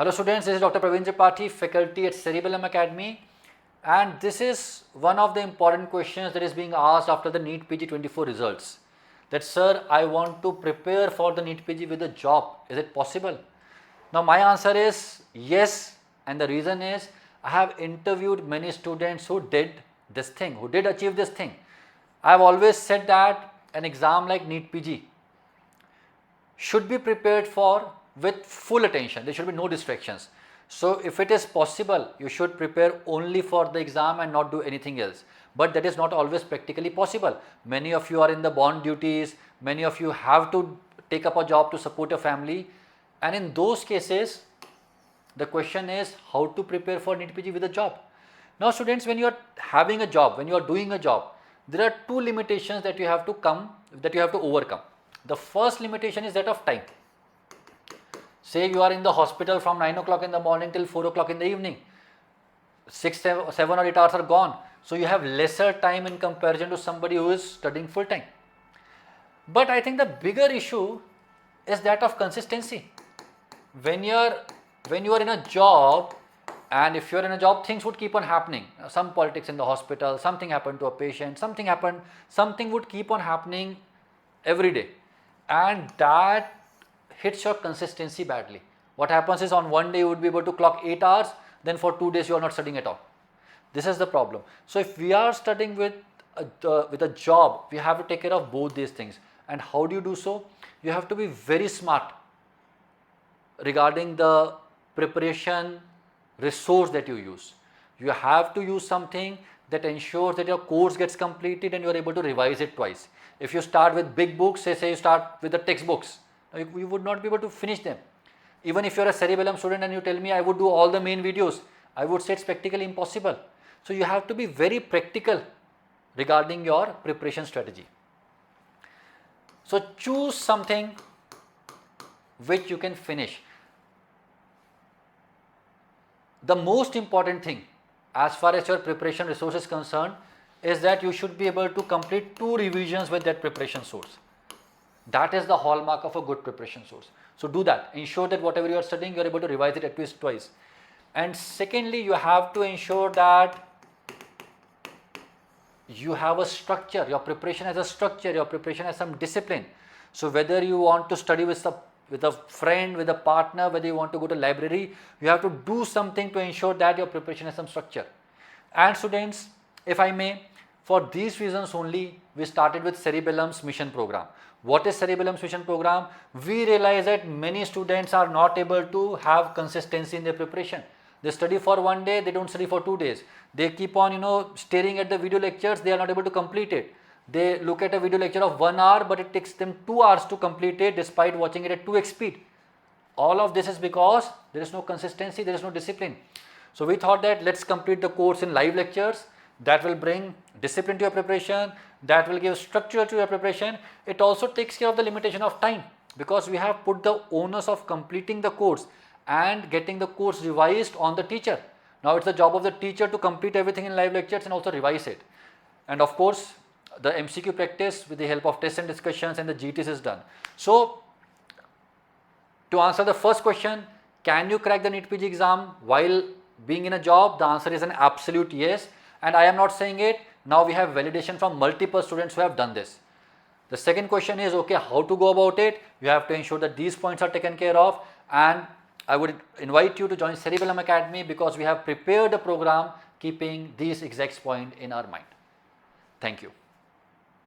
Hello students, this is Dr. Praveen Tripathi, faculty at Cerebellum Academy, and this is one of the important questions that is being asked after the NEET PG 24 results. That sir, I want to prepare for the NEET PG with a job. Is it possible? Now my answer is yes, and the reason is I have interviewed many students who did this thing, who did achieve this thing. I have always said that an exam like NEET PG should be prepared for with full attention. There should be no distractions. So if it is possible, you should prepare only for the exam and not do anything else. But that is not always practically possible. Many of you are in the bond duties, many of you have to take up a job to support your family, and in those cases the question is how to prepare for NEET PG with a job. Now students, when you are having a job, when you are doing a job, there are two limitations that you have to overcome. The first limitation is that of time. Say you are in the hospital from 9 o'clock in the morning till 4 o'clock in the evening. 7 or 8 hours are gone. So you have lesser time in comparison to somebody who is studying full time. But I think the bigger issue is that of consistency. When you are in a job, and if you are in a job, things would keep on happening. Some politics in the hospital, something happened to a patient, something would keep on happening every day. And that hits your consistency badly. What happens is on one day you would be able to clock 8 hours, then for 2 days you are not studying at all. This is the problem. So if we are studying with a job, we have to take care of both these things. And how do you do so? You have to be very smart regarding the preparation resource that you use. You have to use something that ensures that your course gets completed and you are able to revise it twice. If you start with big books, say you start with the textbooks, you would not be able to finish them. Even if you are a Cerebellum student and you tell me I would do all the main videos, I would say it's practically impossible. So you have to be very practical regarding your preparation strategy. So choose something which you can finish. The most important thing as far as your preparation resource is concerned is that you should be able to complete 2 revisions with that preparation source. That is the hallmark of a good preparation source. So do that. Ensure that whatever you are studying, you are able to revise it at least twice. And secondly, you have to ensure that you have a structure. Your preparation has a structure. Your preparation has some discipline. So whether you want to study with a friend, with a partner, whether you want to go to library, you have to do something to ensure that your preparation has some structure. And students, if I may, for these reasons only, we started with Cerebellum's mission program. What is Cerebellum's mission program? We realize that many students are not able to have consistency in their preparation. They study for 1 day, they don't study for 2 days. They keep on, staring at the video lectures, they are not able to complete it. They look at a video lecture of 1 hour, but it takes them 2 hours to complete it despite watching it at 2x speed. All of this is because there is no consistency, there is no discipline. So we thought that let's complete the course in live lectures. That will bring discipline to your preparation, that will give structure to your preparation. It also takes care of the limitation of time because we have put the onus of completing the course and getting the course revised on the teacher. Now it's the job of the teacher to complete everything in live lectures and also revise it. And of course, the MCQ practice with the help of tests and discussions and the GTs is done. So to answer the first question, can you crack the NEET PG exam while being in a job? The answer is an absolute yes. And I am not saying it. Now we have validation from multiple students who have done this. The second question is, okay, how to go about it? You have to ensure that these points are taken care of, and I would invite you to join Cerebellum Academy because we have prepared a program keeping these exact points in our mind. Thank you.